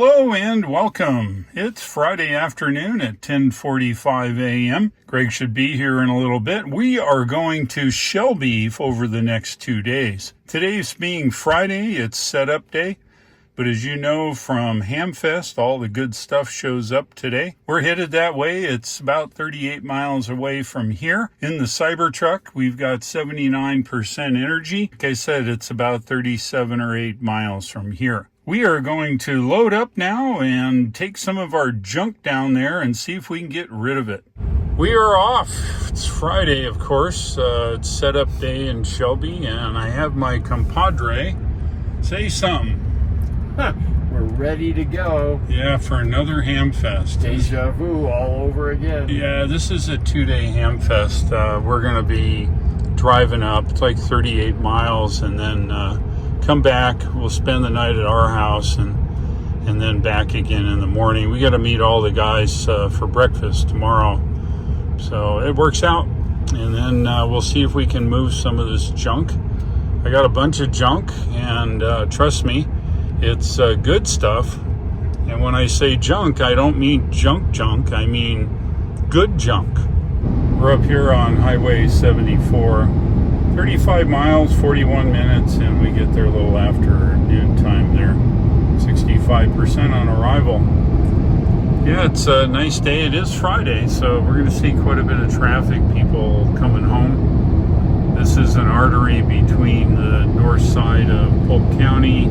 Hello and welcome. It's Friday afternoon at 10:45 a.m. Greg should be here in a little bit. We are going to Shelby over the next 2 days. Today's being Friday, it's setup day. But as you know from Hamfest, all the good stuff shows up today. We're headed that way. It's about 38 miles away from here. In the CyberTruck, we've got 79% energy. Like I said, it's about 37 or 8 miles from here. We are going to load up now and take some of our junk down there and see if we can get rid of it. We are off. It's Friday, of course. It's setup day in Shelby, and I have my compadre say something. We're ready to go. Yeah, for another Hamfest. Deja vu all over again. Yeah, this is a 2-day Hamfest. We're going to be driving up. It's like 38 miles, and then come back. We'll spend the night at our house and then back again in the morning. We got to meet all the guys for breakfast tomorrow. So it works out. And then we'll see if we can move some of this junk. I got a bunch of junk, and trust me, it's good stuff. And when I say junk, I don't mean junk. I mean good junk. We're up here on Highway 74. 35 miles, 41 minutes, and we get there a little after noon time there. 65% on arrival. Yeah, it's a nice day. It is Friday, so we're going to see quite a bit of traffic, people coming home. This is an artery between the north side of Polk County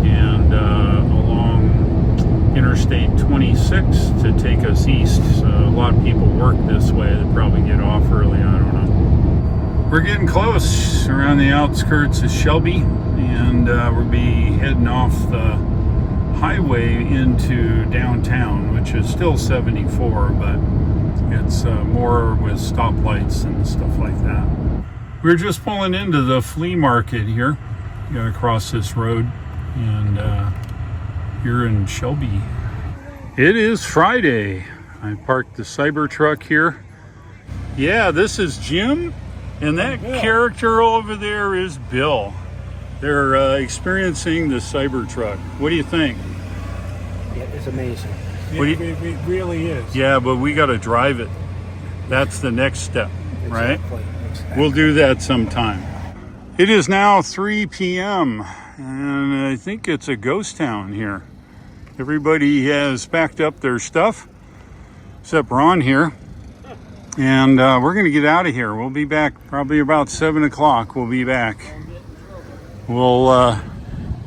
and along Interstate 26 to take us east. So a lot of people work this way. They probably get off early, I don't know. We're getting close, around the outskirts of Shelby, and we'll be heading off the highway into downtown, which is still 74, but it's more with stoplights and stuff like that. We're just pulling into the flea market here. You gotta cross this road, and here in Shelby. It is Friday. I parked the CyberTruck here. Yeah, this is Jim. And that character over there is Bill. They're experiencing the CyberTruck. What do you think? Yeah, it's amazing. It really is. Yeah, but we got to drive it. That's the next step, right? Exactly. We'll do that sometime. It is now 3 p.m. and I think it's a ghost town here. Everybody has packed up their stuff, except Ron here. And we're going to get out of here. We'll be back probably about 7 o'clock. We'll be back. We'll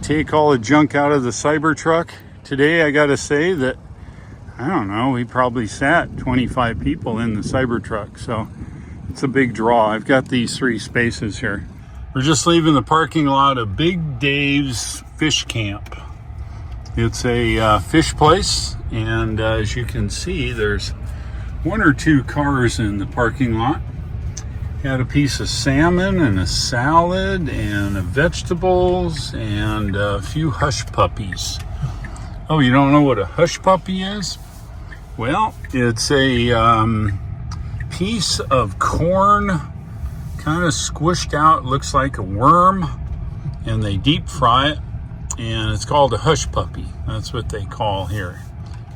take all the junk out of the CyberTruck. Today, I got to say that, I don't know, we probably sat 25 people in the CyberTruck. So it's a big draw. I've got these 3 spaces here. We're just leaving the parking lot of Big Dave's Fish Camp. It's a fish place. And as you can see, there's 1 or 2 cars in the parking lot. Got a piece of salmon and a salad and vegetables and a few hush puppies. Oh, you don't know what a hush puppy is? Well, it's a piece of corn kind of squished out, looks like a worm, and they deep fry it, and it's called a hush puppy. That's what they call here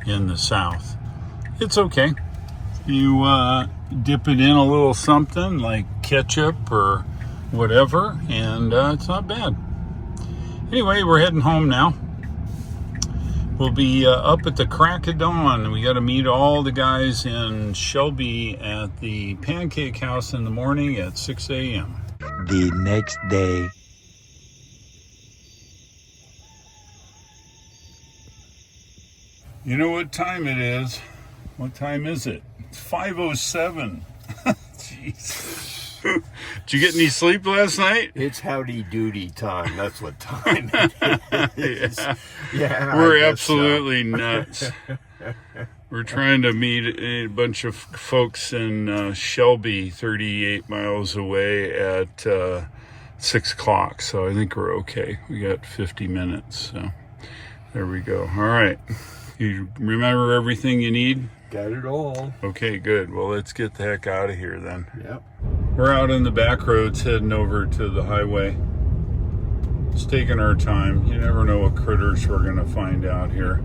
in the South. It's okay. You dip it in a little something like ketchup or whatever, and it's not bad. Anyway, we're heading home now. We'll be up at the crack of dawn. We got to meet all the guys in Shelby at the Pancake House in the morning at 6 a.m. The next day. You know what time it is? What time is it? It's 5:07. Jeez. Did you get any sleep last night? It's howdy doody time. That's what time it is. Yeah, we're absolutely nuts. We're trying to meet a bunch of folks in Shelby, 38 miles away at 6 o'clock. So I think we're okay. We got 50 minutes. So there we go. All right. You remember everything you need? Got it all. Okay, good. Well, let's get the heck out of here then. Yep. We're out in the back roads heading over to the highway. It's taking our time. You never know what critters we're going to find out here.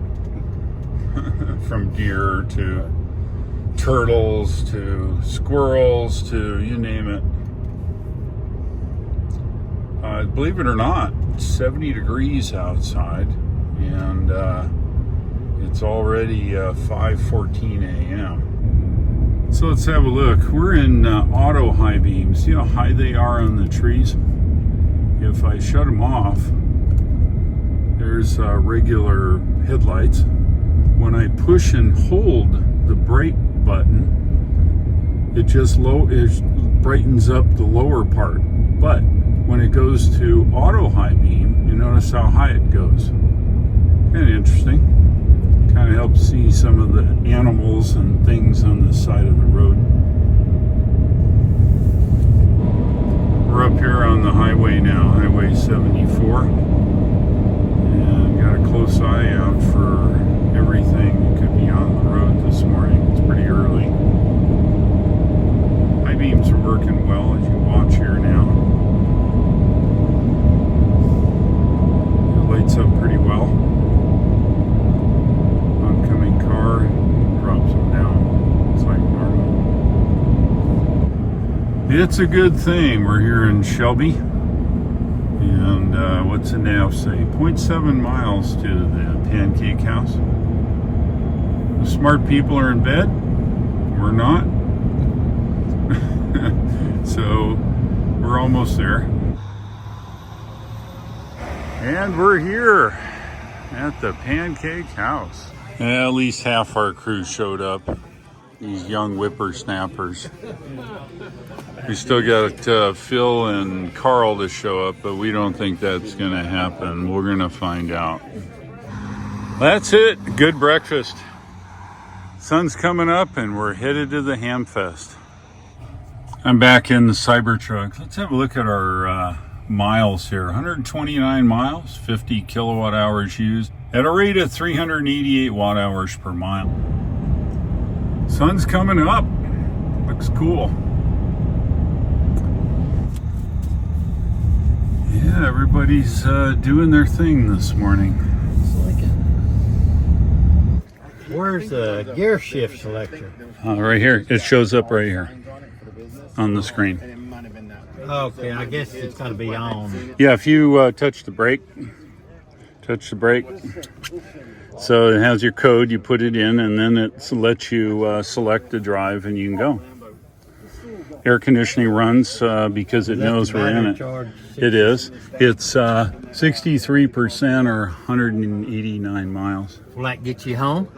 from deer to turtles to squirrels to you name it. Believe it or not, it's 70 degrees outside, and it's already 5:14 a.m. So let's have a look. We're in auto high beams. See how high they are on the trees? If I shut them off, there's regular headlights. When I push and hold the brake button, it just it brightens up the lower part. But when it goes to auto high beam, you notice how high it goes. Kind of interesting. Kind of helps see some of the animals and things on the side of the road. We're up here on the highway now, Highway 74. And got a close eye out for everything that could be on the road this morning. It's pretty early. High beams are working well, as you watch here now. It lights up pretty well. Oncoming car drops them down. It's like normal. It's a good thing we're here in Shelby. And what's the nav say? 0.7 miles to the Pancake House. The smart people are in bed. We're not. So we're almost there. And we're here at the Pancake House. Yeah, at least half our crew showed up. These young whippersnappers. We still got Phil and Carl to show up, but we don't think that's going to happen. We're going to find out. That's it. Good breakfast. Sun's coming up and we're headed to the Hamfest. I'm back in the CyberTruck. Let's have a look at our miles here. 129 miles, 50 kilowatt hours used at a rate of 388 watt hours per mile. Sun's coming up. Looks cool. Yeah, everybody's doing their thing this morning. Where's the gear shift selector? Right here. It shows up right here on the screen. Okay, I guess it's going to be on. Yeah, if you touch the brake, so it has your code, you put it in, and then it lets you select the drive and you can go. Air conditioning runs because it knows we're in it. It is. It's 63% or 189 miles. Will that get you home?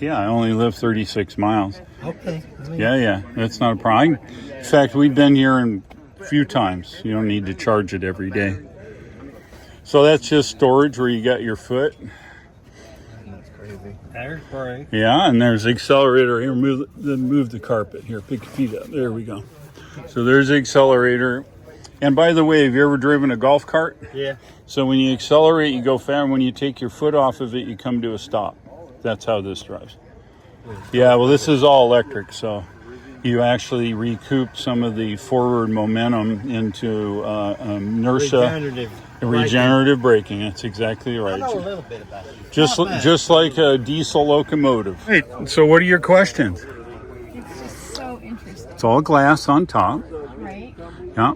Yeah, I only live 36 miles. Okay. Yeah, that's not a problem. In fact, we've been here a few times. You don't need to charge it every day. So that's just storage where you got your foot. That's crazy. There's brake. Yeah, and there's the accelerator here. Move the carpet here. Pick your feet up. There we go. So there's the accelerator. And by the way, have you ever driven a golf cart? Yeah. So when you accelerate, you go fast. When you take your foot off of it, you come to a stop. That's how this drives. Yeah, well, this is all electric, so you actually recoup some of the forward momentum into inertia. Regenerative braking. That's exactly right. I know a little bit about it. Just like a diesel locomotive. Hey, so what are your questions? It's just so interesting. It's all glass on top. Right? Yeah.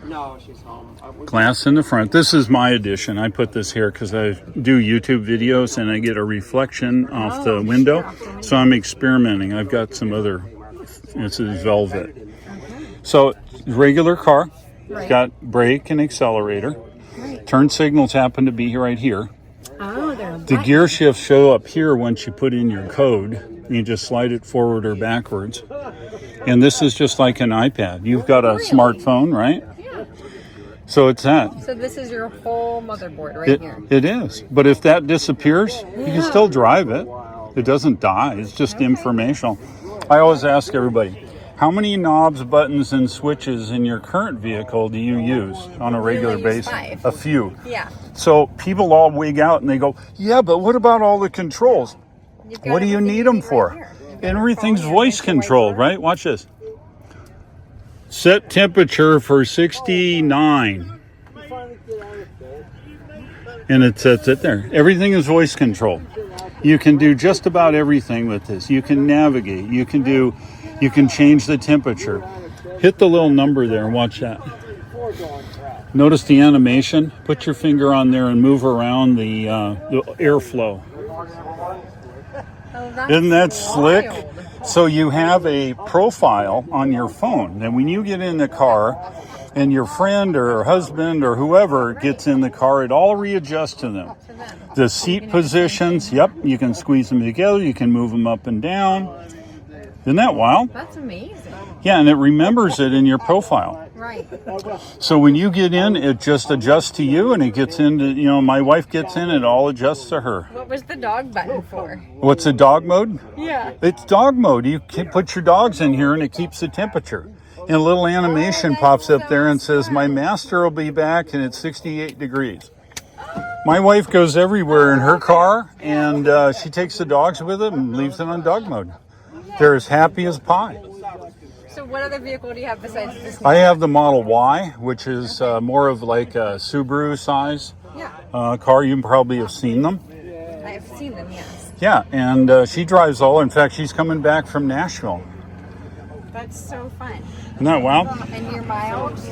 No, she's home. Glass in the front. This is my addition. I put this here because I do YouTube videos and I get a reflection off the window. Sure. So I'm experimenting. I've got some other, this is velvet. So regular car, Right. got brake and accelerator. Right. Turn signals happen to be right here. Oh, they're The gear shifts show up here once you put in your code. You just slide it forward or backwards. And this is just like an iPad. You've got a smartphone, right? Yeah. So it's that. So this is your whole motherboard right here. It is. But if that disappears, you can still drive it. It doesn't die. It's just informational. I always ask everybody, how many knobs, buttons, and switches in your current vehicle do you use on a regular Usually use basis? 5. A few. Yeah. So people all wig out and they go, yeah, but what about all the controls? You've got What do you everything need you them need for? right here. You've got Everything's your phone, voice your controlled, whiteboard. right? Watch this. Set temperature for 69. And it sets it there. Everything is voice controlled. You can do just about everything with this. You can navigate. You can change the temperature. Hit the little number there and watch that. Notice the animation. Put your finger on there and move around the airflow. Oh, Isn't that slick? wild. So you have a profile on your phone. And when you get in the car and your friend or husband or whoever gets in the car, it all readjusts to them. To them. The seat positions, yep, you can squeeze them together. You can move them up and down. Isn't that wild? That's amazing. Yeah, and it remembers it in your profile. Right. So when you get in, it just adjusts to you, and it gets into, my wife gets in, it all adjusts to her. What was the dog button for? What's the dog mode? Yeah. It's dog mode. You can put your dogs in here, and it keeps the temperature. And a little animation that's pops up so there and says, my master will be back, and it's 68 degrees. My wife goes everywhere in her car, and she takes the dogs with it and leaves it on dog mode. They're as happy as pie. So what other vehicle do you have besides this? I have the Model Y, which is more of like a Subaru size car. You probably have seen them. I've seen them, yes. Yeah, and she drives all. In fact, she's coming back from Nashville. That's so fun. Isn't that wild? And your miles?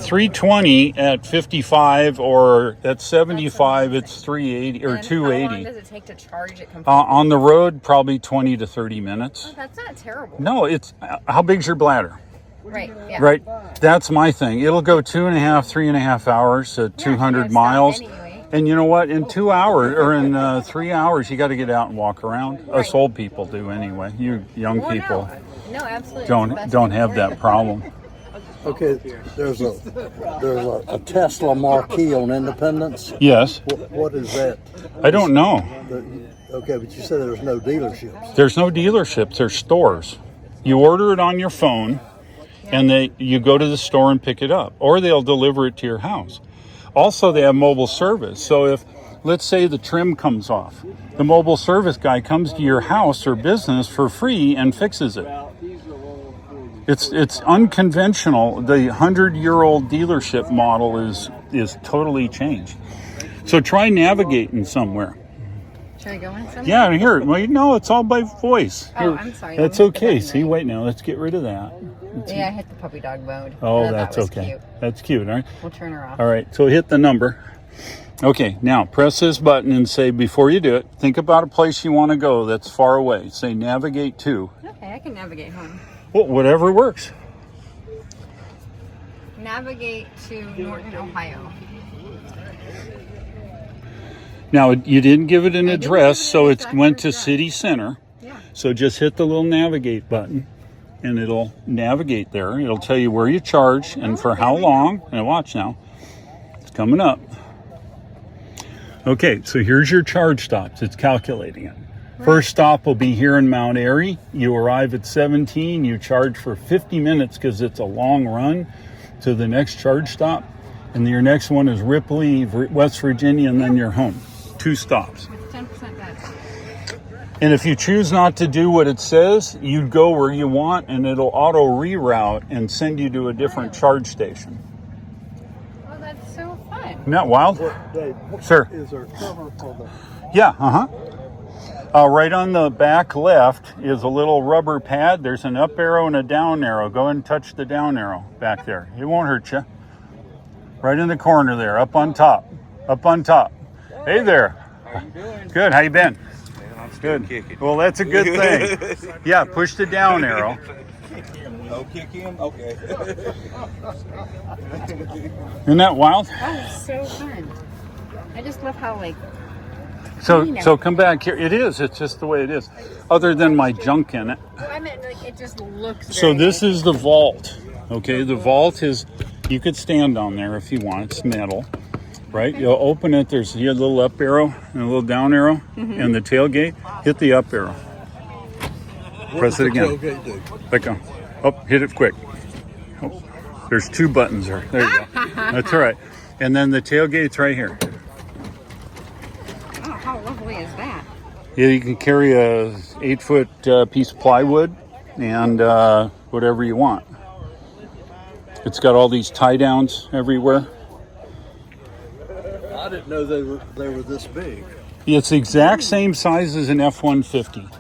320 at 55, or at 75, it's 380 or And how long 280. does it take to charge it completely? On the road, probably 20 to 30 minutes. Oh, that's not terrible. No, it's how big's your bladder? Right, yeah. Right, that's my thing. It'll go 3.5 hours at 200 stop miles. anyway. And you know what? In 2 hours or in 3 hours, you got to get out and walk around. Us Right. old people do anyway. You young Well, people No, absolutely. It's the don't best don't thing have for that you. problem. Okay, there's a Tesla marquee on Independence. Yes, What is that? I don't know. Okay, but you said there's no dealerships. There's no dealerships. There's stores. You order it on your phone, and you go to the store and pick it up, or they'll deliver it to your house. Also, they have mobile service. So if, let's say, the trim comes off, the mobile service guy comes to your house or business for free and fixes it. It's unconventional. The 100-year-old dealership model is totally changed. So try navigating somewhere. Should I go in somewhere? Yeah, here. Well, no, it's all by voice. Oh, Here. I'm sorry. That's Let me hit the okay. button See, right. wait now. Let's get rid of that. Yeah, I hit the puppy dog mode. Oh, That that's was okay. Cute. That's cute. All right. We'll turn her off. All right. So hit the number. Okay. Now press this button and say, before you do it, think about a place you want to go that's far away. Say navigate to. Okay, I can navigate home. Well, whatever works. Navigate to Norton, Ohio. Now, you didn't give it an I didn't address, give it so an it exact went to address. city center. Yeah. So just hit the little navigate button, and it'll navigate there. It'll tell you where you charge and for how long. And watch now. It's coming up. Okay, so here's your charge stops. It's calculating it. First stop will be here in Mount Airy. You arrive at 17. You charge for 50 minutes because it's a long run to the next charge stop. And your next one is Ripley, West Virginia, and then you're home. 2 stops. It's 10% better. And if you choose not to do what it says, you go where you want, and it'll auto reroute and send you to a different charge station. Oh, that's so fun. Isn't that wild? Dave, Sir. is there cover for the... Yeah, right on the back left is a little rubber pad. There's an up arrow and a down arrow. Go ahead and touch the down arrow back there. It won't hurt you. Right in the corner there, up on top. Up on top. Hey there. How you doing? Good, how you been? Man, I'm still Good. kicking. Well, that's a good thing. Yeah, push the down arrow. Oh, kick him? Okay. Isn't that wild? Oh, it's so fun. I just love how, like, So come back here. It is. It's just the way it is. Other than my junk in it. I meant, like, it just looks So very this nice. is the vault. Okay, the vault is, you could stand on there if you want. It's metal, right? You'll open it. There's a little up arrow and a little down arrow, and the tailgate. Hit the up arrow. Press it again. Tailgate do? Let go. Oh, hit it quick. Oh, there's 2 buttons there. There you go. That's all right. And then the tailgate's right here. Oh, how lovely is that? Yeah, you can carry a 8-foot piece of plywood and whatever you want. It's got all these tie downs everywhere. I didn't know they were this big. It's the exact same size as an F-150.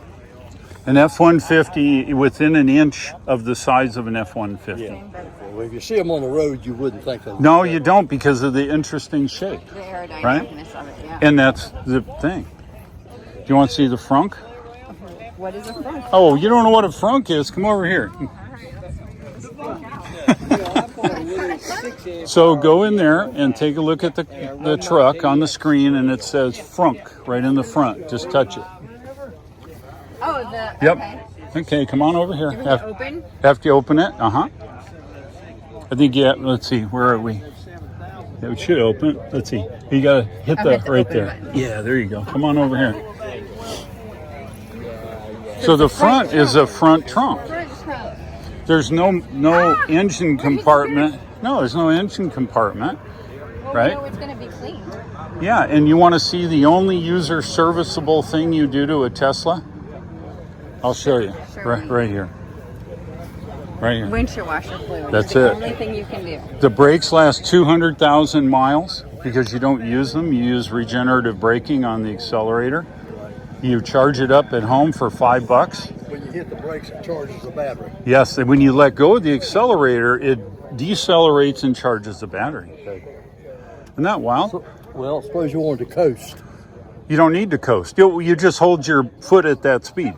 An F-150 within an inch of the size of an F-150. Yeah. Well, if you see them on the road, you wouldn't think of No, you don't, because of the interesting shape. The aerodynamicness Right? of it, yeah. And that's the thing. Do you want to see the frunk? What is a front? Oh, you don't know what a frunk is? Come over here. So go in there and take a look at the truck on the screen, and it says frunk right in the front. Just touch it. Oh, the. Yep. Okay. Okay, come on over here. Everything open? After you open it, I think, yeah, let's see, where are we? It should open. Let's see. You gotta hit I'll hit the right open there. button. Yeah, there you go. Come on over here. So the front is a front trunk. Front trunk. There's no engine compartment. No, there's no engine compartment. Well, Right? we know it's going to be clean. Yeah, and you want to see the only user serviceable thing you do to a Tesla? I'll show you. Right here. Right here. Windshield washer fluid. That's the it. only thing you can do. The brakes last 200,000 miles because you don't use them. You use regenerative braking on the accelerator. You charge it up at home for $5. when you hit the brakes, it charges the battery. Yes, and when you let go of the accelerator, it decelerates and charges the battery. Isn't that wild? Well, suppose you wanted to coast. You don't need to coast. You just hold your foot at that speed.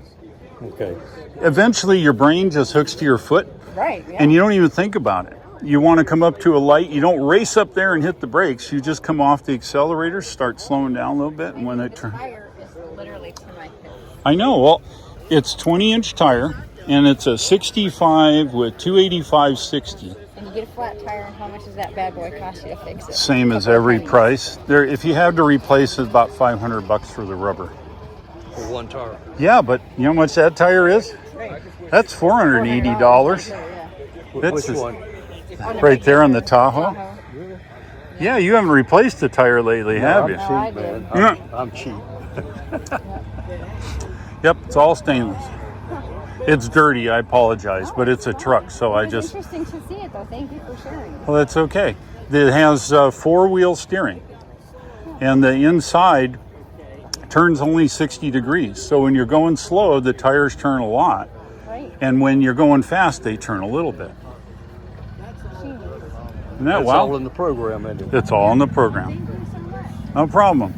Okay. Eventually, your brain just hooks to your foot, Right. Yeah. and you don't even think about it. You want to come up to a light, you don't race up there and hit the brakes. You just come off the accelerator, start slowing down a little bit, and when it turns... tire is literally to my hip. I know. Well, it's 20-inch tire, and it's a 65 with 285/60. And you get a flat tire, and how much does that bad boy cost you to fix it? Same as Couple of every pennies. price. There, if you have to replace it, about $500 for the rubber. For one tire. Yeah, but you know how much that tire is? That's $480. Yeah. That's Which just- one? Right there on the Tahoe. Yeah, you haven't replaced the tire lately, have you? No, I Cheap, man. did. Yeah. I'm cheap. Yep, it's all stainless. It's dirty, I apologize, but it's a truck, so I It's just... interesting to see it, though. Thank you for sharing. Well, that's okay. It has four-wheel steering, and the inside turns only 60 degrees. So when you're going slow, the tires turn a lot, Right. and when you're going fast, they turn a little bit. Isn't that It's all wild? in the program, isn't it? It's all in the program. No problem.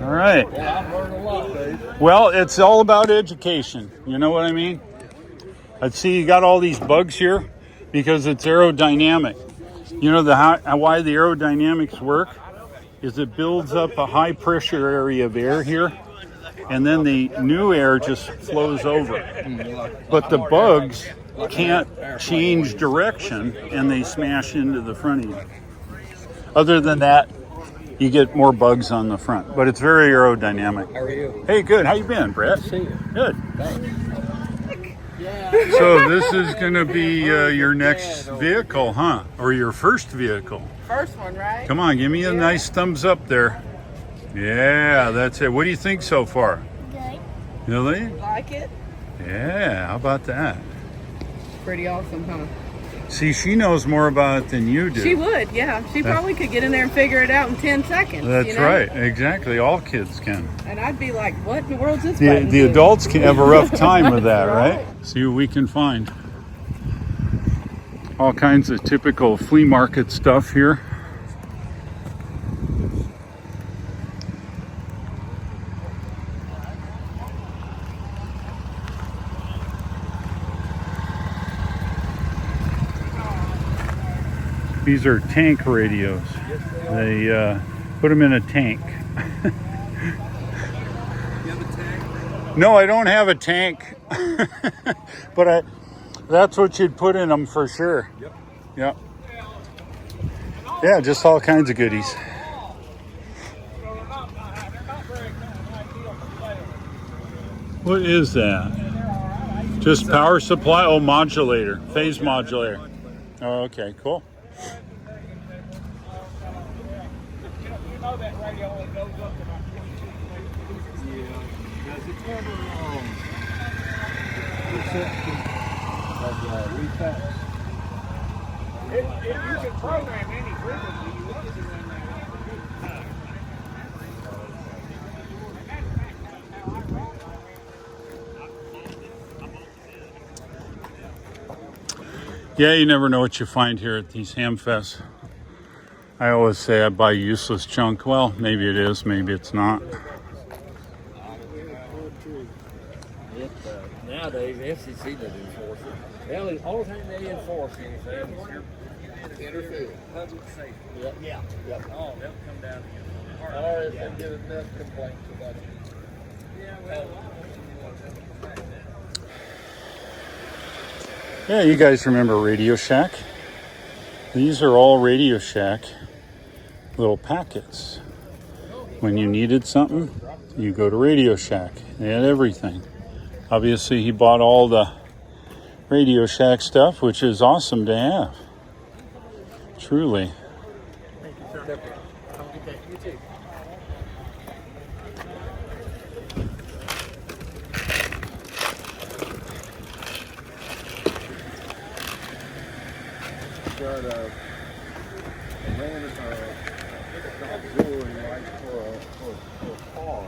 All right. I've learned a lot, Dave. Well, it's all about education. You know what I mean? I see you got all these bugs here because it's aerodynamic. You know why the aerodynamics work is it builds up a high pressure area of air here, and then the new air just flows over. But the bugs can't change direction, and they smash into the front of you. Other than that, you get more bugs on the front, but it's very aerodynamic. How are you? Hey, good. How you been, Brett? See you. Good. So this is going to be your next vehicle, huh? Or your first vehicle? First one, right? Come on, give me a nice thumbs up there. Yeah, that's it. What do you think so far? Good. Really? Like it? Yeah, how about that? Pretty awesome, huh? See, she knows more about it than you do. She would, yeah. She probably could get in there and figure it out in 10 seconds. That's you know? right. Exactly. All kids can. And I'd be like, what in the world's this The button do? adults can have a rough time with that, right? See what we can find. All kinds of typical flea market stuff here. These are tank radios. They put them in a tank. No, I don't have a tank, but that's what you'd put in them for sure. Yep. Yeah, just all kinds of goodies. What is that? Just power supply? Oh, modulator, phase modulator. Oh, okay, cool. You can program any frequency you want to. Yeah, you never know what you find here at these Hamfests. I always say I buy useless junk. Well, maybe it is, maybe it's not. Nowadays, FCC doesn't enforce it. The only thing they enforce is interfere. Public safety. Yeah. Oh, they'll come down here. Or if they get enough complaints about it. Yeah, you guys remember Radio Shack? These are all Radio Shack little packets. When you needed something, you go to Radio Shack. They had everything. Obviously, he bought all the Radio Shack stuff, which is awesome to have. Truly. Got a lantern, auxiliary light for a car,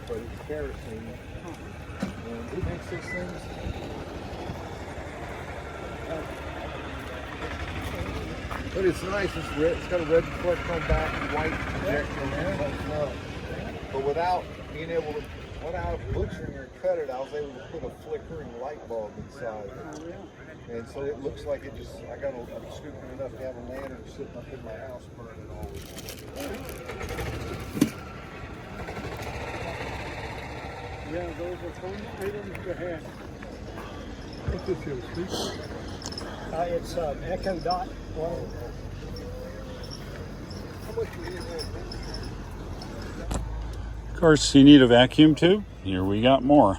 but it's kerosene. And who makes these things? But it's nice. It's red. It's got a red reflection on back and white projection there. But without being able to, without butchering or cut it, I was able to put a flickering light bulb inside it. And so it looks like it just, I'm stupid enough to have a lantern sitting up in my house burning all the time. Yeah, those are fun items to have. What's this here, Steve? It's Echo Dot 1. How much do you need? Of course, you need a vacuum tube. Here we got more.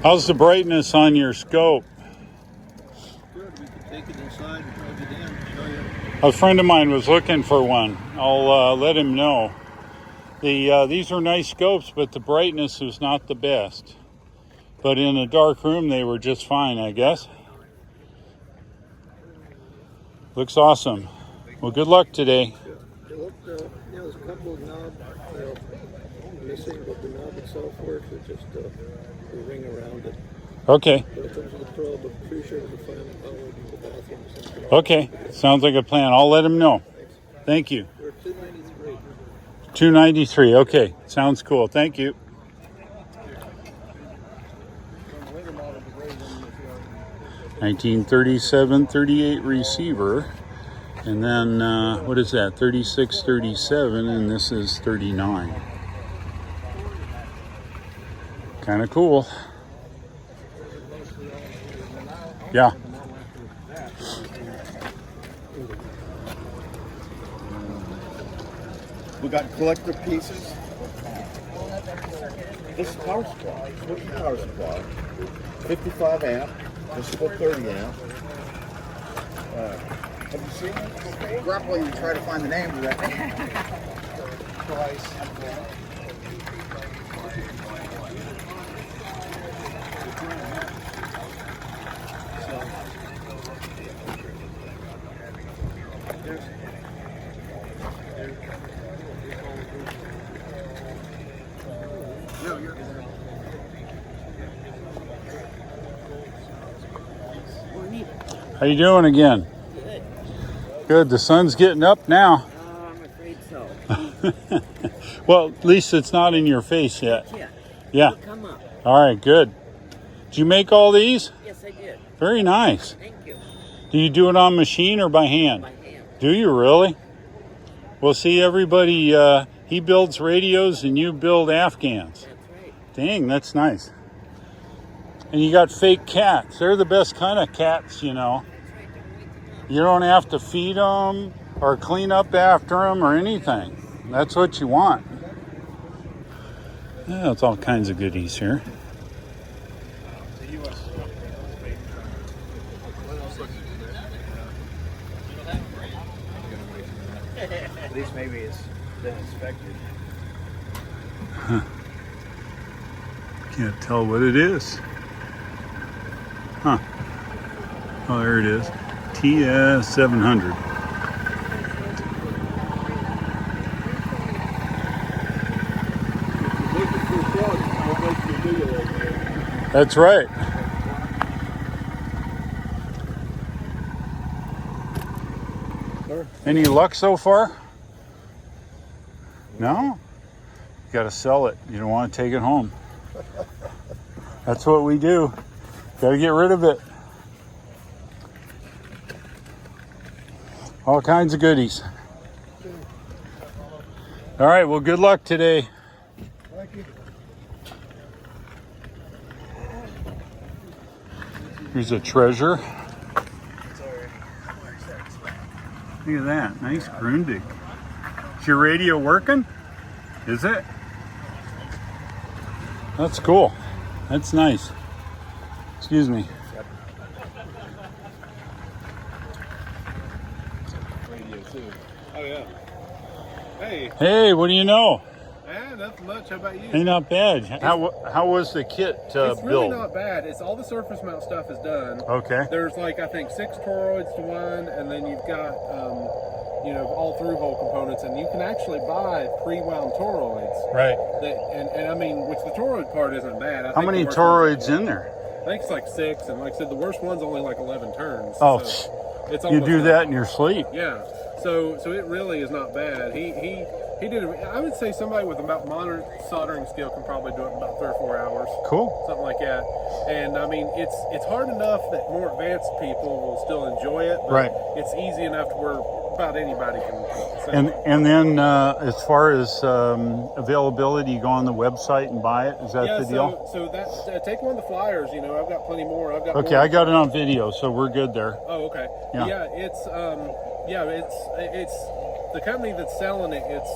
How's the brightness on your scope? Good, we can take it inside and plug it in and show you. A friend of mine was looking for one. I'll let him know. These are nice scopes, but the brightness was not the best. But in a dark room, they were just fine, I guess. Looks awesome. Well, good luck today. There's a couple of knobs missing, but the knob itself works. It's just the ring around it. Okay. But it comes with a probe, but pretty sure it's a final power in the bathroom or something. Okay. Sounds like a plan. I'll let him know. Thank you. We're 293. 293. Okay. Sounds cool. Thank you. Some later model degraded in this yard. 1937-38 receiver. And then, what is that? 36-37, and this is 39. Kind of cool. Yeah. We got collector pieces. This is power supply. What's the power supply? 55 amp. This is about 30 amp. Have you seen it? Grumpily, you try to find the name of that. Price. How you doing again? Good. The sun's getting up now. I'm afraid so. Well, at least it's not in your face yet. Yeah. Come up. All right, good. Did you make all these? Yes, I did. Very nice. Thank you. Do you do it on machine or by hand? By hand. Do you really? Well, see, everybody, he builds radios and you build Afghans. That's right. Dang, that's nice. And you got fake cats. They're the best kind of cats, you know. You don't have to feed them or clean up after them or anything. That's what you want. Yeah, it's all kinds of goodies here. At least maybe it's been inspected. Huh. Can't tell what it is. Huh. Oh, there it is. TS 700. That's right. Any luck so far? No? You gotta sell it. You don't want to take it home. That's what we do. Gotta get rid of it. All kinds of goodies. All right, well, good luck today. Thank you. Here's a treasure. Look at that, nice Grundig. Is your radio working? Is it? That's cool. That's nice. Excuse me. Radio too. Oh yeah. Hey. Hey, what do you know? Nothing much. How about you? Hey, not bad. How was the kit It's build? really not bad. It's all the surface mount stuff is done. Okay. There's like I think 6 toroids to one, and then you've got all through hole components, and you can actually buy pre-wound toroids. Right. And I mean, which the toroid part isn't bad. How many toroids in there? I think it's like 6, and like I said, the worst one's only like 11 turns. Oh, so it's you almost do like- that in your sleep. Yeah. So it really is not bad. He did it. I would say somebody with about moderate soldering skill can probably do it in about 3 or 4 hours. Cool. Something like that. And I mean, it's hard enough that more advanced people will still enjoy it. But Right. It's easy enough to where about anybody can. And then as far as availability, you go on the website and buy it. Is that the deal? So that's take one of the flyers. I've got plenty more. I've got. Okay, more. I got it on video, so we're good there. Oh, okay. Yeah. It's the company that's selling it. It's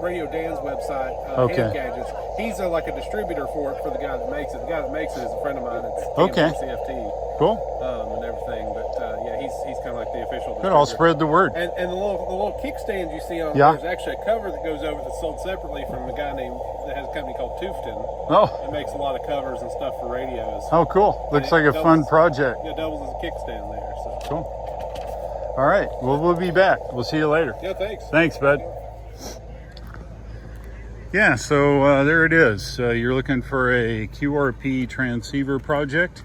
Radio Dan's website. Okay. Hand Gadgets. He's like a distributor for it for the guy that makes it. The guy that makes it is a friend of mine. It's Okay. CFT. Cool. And everything. But he's kind of like the official. Good. I'll spread the word. And the little kickstand you see on Yeah. there's actually a cover that goes over that's sold separately from a guy that has a company called Tufton. Oh. It makes a lot of covers and stuff for radios. Oh, cool. Looks like a fun project. Yeah, doubles as a kickstand there. So. Cool. All right. Well, we'll be back. We'll see you later. Yeah, thanks. Thanks, bud. Yeah, so there it is. You're looking for a QRP transceiver project.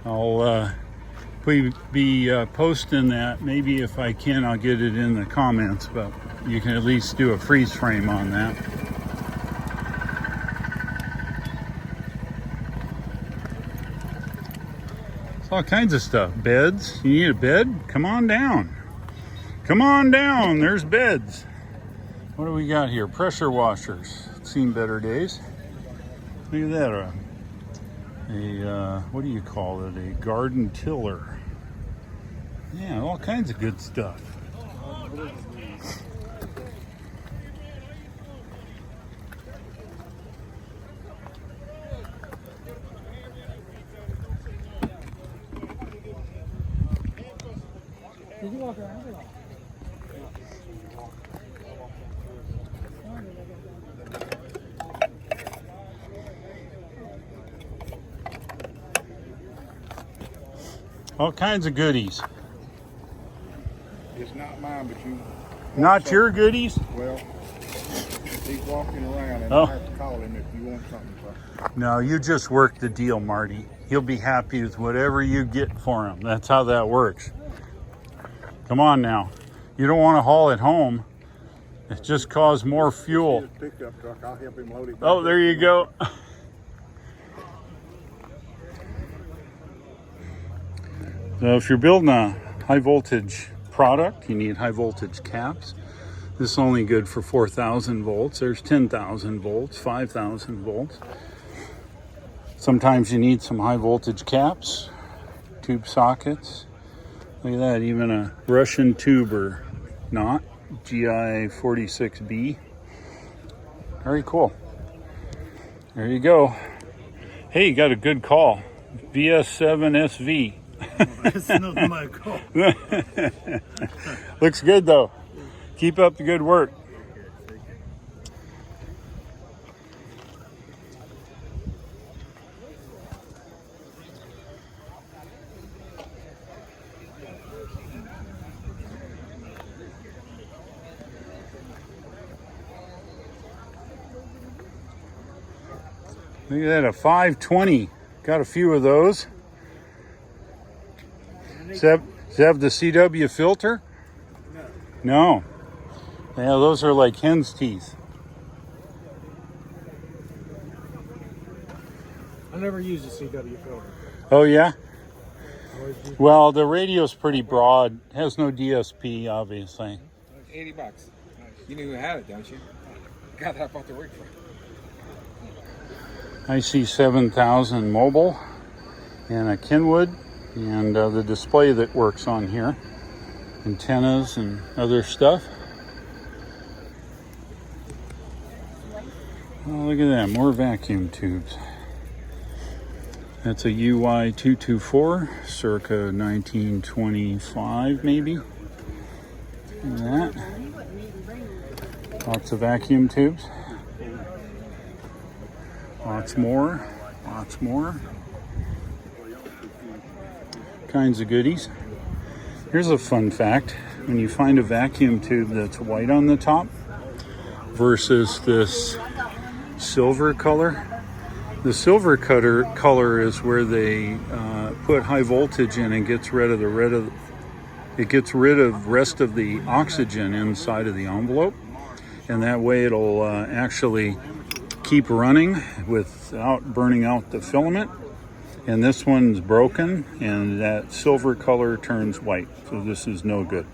I'll be posting that. Maybe if I can, I'll get it in the comments, but you can at least do a freeze frame on that. It's all kinds of stuff. Beds. You need a bed? Come on down. Come on down. There's beds. What do we got here? Pressure washers. Seen better days. Look at that. What do you call it? A garden tiller. Yeah, all kinds of good stuff. Did you walk around? All kinds of goodies. It's not mine, but you. Not your goodies? Well, he's walking around, and Oh. I have to call him if you want something. No, you just work the deal, Marty. He'll be happy with whatever you get for him. That's how that works. Come on now. You don't want to haul it home. It just causes more fuel. His pickup truck. I'll help him load it. Oh, there you go. So if you're building a high voltage product, you need high voltage caps. This is only good for 4,000 volts. There's 10,000 volts, 5,000 volts. Sometimes you need some high voltage caps, tube sockets. Look at that, even a Russian tuber knot, GI 46B. Very cool. There you go. Hey, you got a good call. VS7SV. That's not my call. Looks good though. Keep up the good work. Look at that, a 520. Got a few of those. Does that have the CW filter? No. Yeah, those are like hen's teeth. I never use a CW filter. Oh yeah? Well, the radio's pretty broad. It has no DSP, obviously. $80. You knew who had it, don't you? God, I bought the rig for. I see 7000 mobile and a Kenwood, and the display that works on here. Antennas and other stuff. Oh, look at that, more vacuum tubes. That's a UI 224, circa 1925 maybe. Look at that. Lots of vacuum tubes. Lots more, lots more. Kinds of goodies. Here's a fun fact. When you find a vacuum tube that's white on the top versus this silver color, the silver color is where they put high voltage in and gets rid of the rest of the oxygen inside of the envelope, and that way it'll actually keep running without burning out the filament. And this one's broken, and that silver color turns white, so this is no good.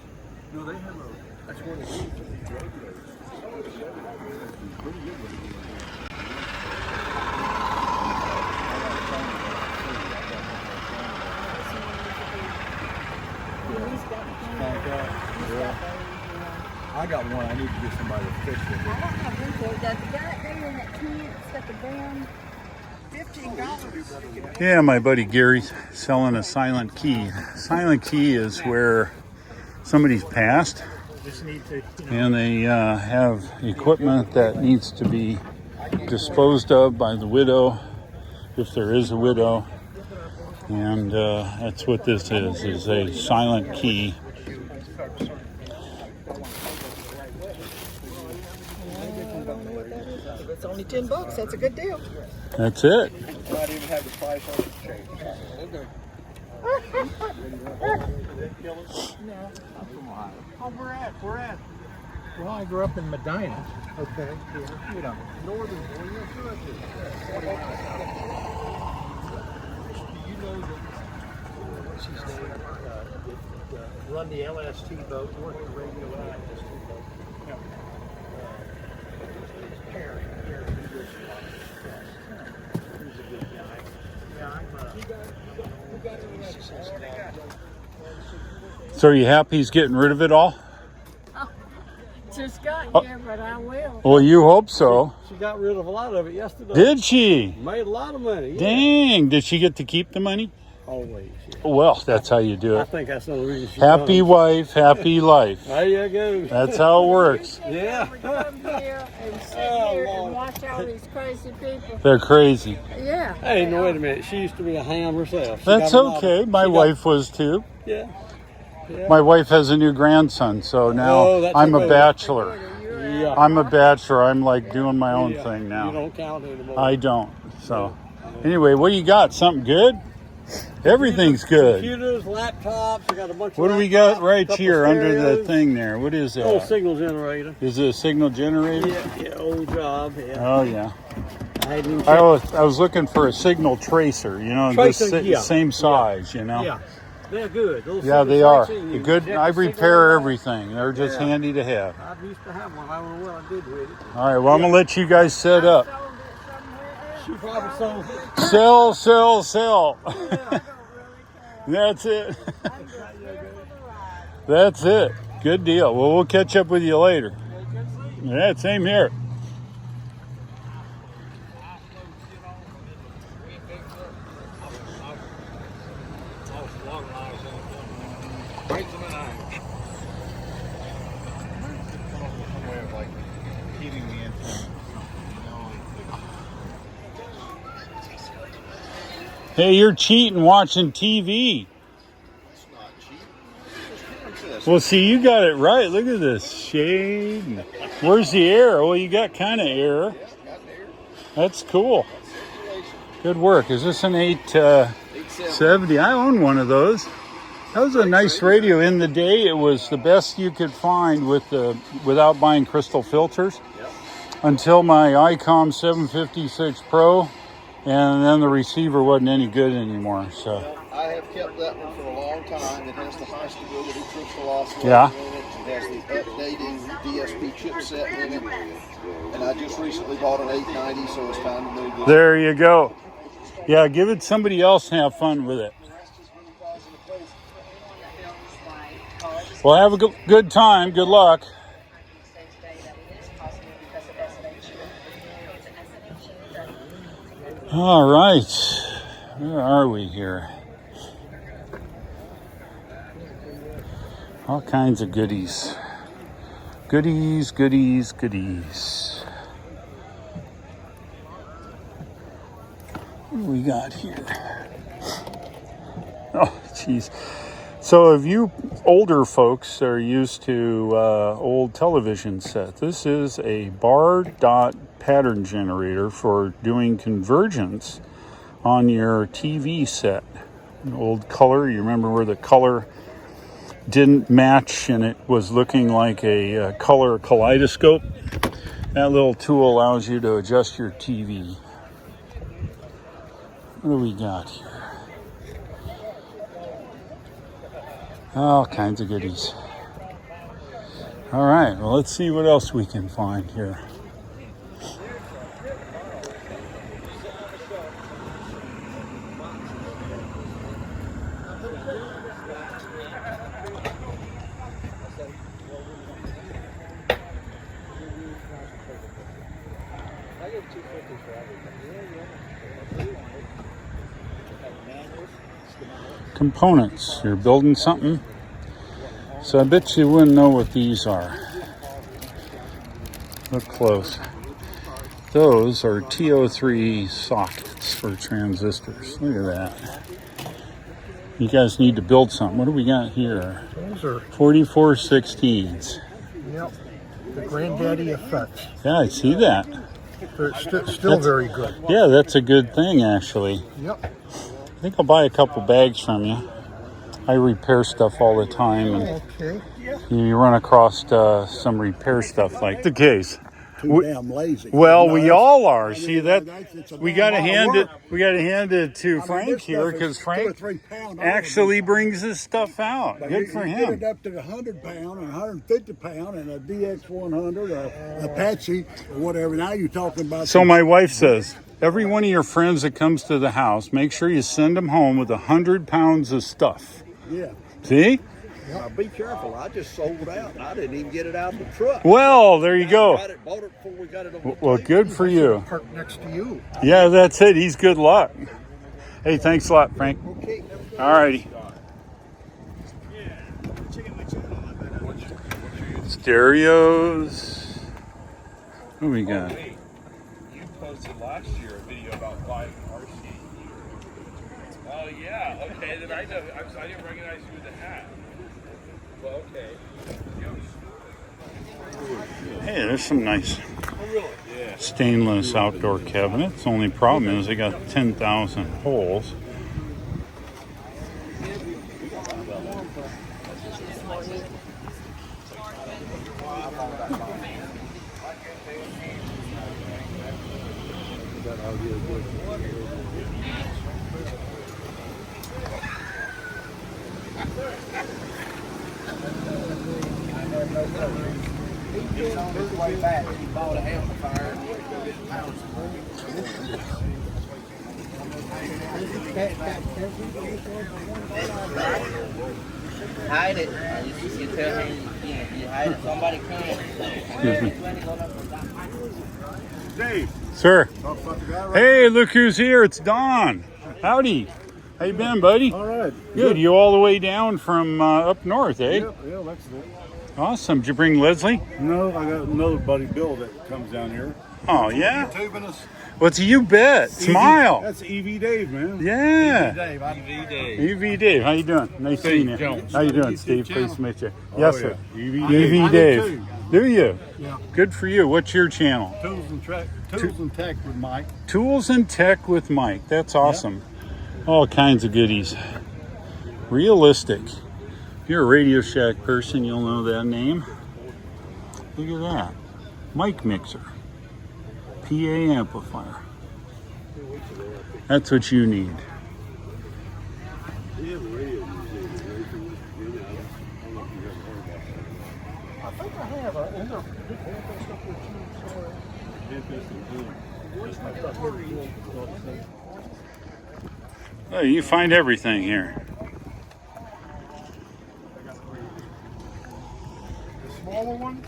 I got one. I need to get somebody to fix it. I don't have info. Does the guy there in that tent, it's got the brown $15. Yeah, my buddy Gary's selling a silent key. Silent key is where somebody's passed and they have equipment that needs to be disposed of by the widow, if there is a widow. And that's what this is a silent key. It's only $10. That's a good deal. That's it. Not even have the price on the change. No. Oh, where at? Well, I grew up in Medina. Okay. You know, northern Virginia. Do you know that she's there? Run the LST boat, work the radio LST boat. Harry, he's a good guy. Yeah, So are you happy he's getting rid of it all? Just got here, but I will. Well, you hope so. She got rid of a lot of it yesterday. Did she? Made a lot of money. Yeah. Dang. Did she get to keep the money? Always. Yeah. Well, that's how you do I it. think that's the reason she's Happy gone. wife, happy life. There you go. That's how it works. Yeah. Come here and sit here and watch all these crazy people. They're crazy. Yeah. Hey, no, wait a minute. She used to be a ham herself. She That's got a lot of- okay. My she got- wife was too. Yeah. Yeah. My wife has a new grandson, so now Oh, that's I'm a okay. bachelor. Yeah. I'm a bachelor. I'm like doing my own Yeah. thing You now. don't count anymore. I don't. So, anyway, what do you got? Something good? Everything's good. Computers, laptops. I got a bunch of What do we got laptops, right couple here under the stereos. thing there? What is that? Old signal generator. Is it a signal generator? Yeah, old job. Yeah. Oh yeah. I hadn't even I checked. was looking for a signal tracer. You know, Tracer, this yeah. same size. You know. Yeah, they're good. Those Yeah, they signal are. tracing, The you good. inject I the signal repair in. everything. They're just Yeah. handy to have. I used to have one. I don't know what I did with it. All right. Well, I'm gonna let you guys set up. She probably sold it. Sell, sell, sell. That's it. That's it. Good deal. Well, we'll catch up with you later. Yeah, same here. Hey, you're cheating watching TV. It's not cheap. Well, see, you got it right. Look at this shade. Where's the air? Well, you got kind of air. That's cool. Good work. Is this an 870? I own one of those. That was a nice radio. In the day, it was the best you could find without buying crystal filters. Until my ICOM 756 Pro, and then the receiver wasn't any good anymore. So I have kept that one for a long time. It has the high stability crystal oscillator Yeah. in it. It has the updating DSP chipset in it. And I just recently bought an 890, so it's time to move this. there you go. Yeah, give it somebody else and have fun with it. Well, have a good time. Good luck. All right. Where are we here? All kinds of goodies. Goodies, goodies, goodies. What do we got here? Oh, jeez. So if you older folks are used to old television set, this is a bar dot pattern generator for doing convergence on your TV set. An old color, you remember where the color didn't match and it was looking like a color kaleidoscope? That little tool allows you to adjust your TV. What do we got here? All kinds of goodies. All right, well, let's see what else we can find here. Components. You're building something. So I bet you wouldn't know what these are. Look close. Those are TO3 sockets for transistors. Look at that. You guys need to build something. What do we got here? Those are 4416s. Yep. The granddaddy effects. Yeah, I see that. They're still very good. Yeah, that's a good thing, actually. Yep. I think I'll buy a couple bags from you. I repair stuff all the time, and Okay. you run across some repair stuff like the case. Too damn lazy. Well, No, we that's- all are. I mean, See that? it's a We damn got to lot of hand it. work. We got to hand it to I mean, Frank this here stuff because is 2 or Frank 3 pound actually brings his stuff out. But Good you for get him. it up to 100 pound and 150 pound and a DX100 or Apache or whatever. Now you're talking about. So my wife says, every one of your friends that comes to the house, make sure you send them home with 100 pounds of stuff. Yeah. See? Now be careful. I just sold out. I didn't even get it out of the truck. Well, there you go. Bought it before we got it on the Well, good for you. Parked next to you. Yeah, that's it. He's good luck. Hey, thanks a lot, Frank. Okay. All righty. Stereos. What do we got? You posted last year a video about buying an RC. Oh yeah, okay, then I know. I didn't recognize you with the hat. Well, okay. Hey, there's some nice stainless outdoor cabinets. Only problem is they got 10,000 holes. He's on his way back. He bought a amplifier. Hide it. You tell him you hide it. Somebody can. Excuse me. Sir. Hey, look who's here. It's Don. Howdy. How you been, buddy? All right. Good. You all the way down from up north, eh? Yeah, that's it. Awesome. Did you bring Leslie? No, I got another buddy, Bill, that comes down here. Oh, yeah? YouTubing us. What's you bet? Smile. That's EV Dave, man. Yeah. Dave. EV Dave. How you doing? Nice seeing you. Jones. How you doing, Steve? Pleased to meet you. Oh, Yes, sir. yeah. EV EV Dave. Do you? Yeah. Good for you. What's your channel? Tools and Tech with Mike. Tools and Tech with Mike. That's awesome. All kinds of goodies. Realistic. If you're a Radio Shack person, you'll know that name. Look at that. Mic mixer. PA amplifier. That's what you need. I think I have. Isn't there a big Hamfest up there too? Oh, you find everything here. The smaller ones,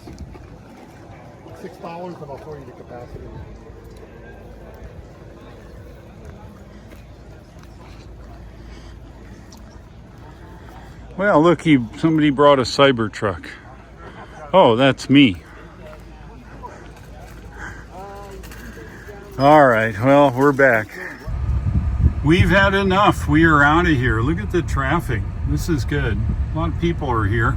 $6, and I'll throw you the capacity. Well, look, somebody brought a CyberTruck. Oh, that's me. All right, well, we're back. We've had enough. We are out of here. Look at the traffic. This is good. A lot of people are here.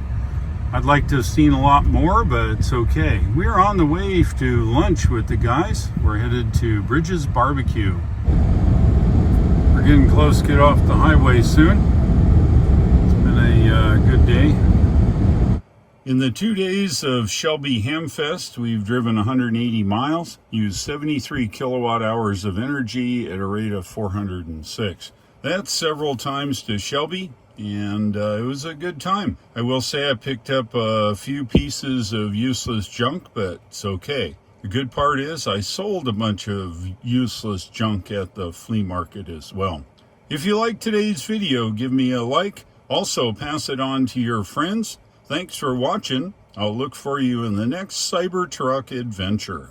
I'd like to have seen a lot more, but it's okay. We're on the way to lunch with the guys. We're headed to Bridges Barbecue. We're getting close to get off the highway soon. It's been a good day. In the 2 days of Shelby Hamfest, we've driven 180 miles, used 73 kilowatt hours of energy at a rate of 406. That's several times to Shelby, and it was a good time. I will say I picked up a few pieces of useless junk, but it's okay. The good part is I sold a bunch of useless junk at the flea market as well. If you liked today's video, give me a like. Also, pass it on to your friends. Thanks for watching. I'll look for you in the next CyberTruck adventure.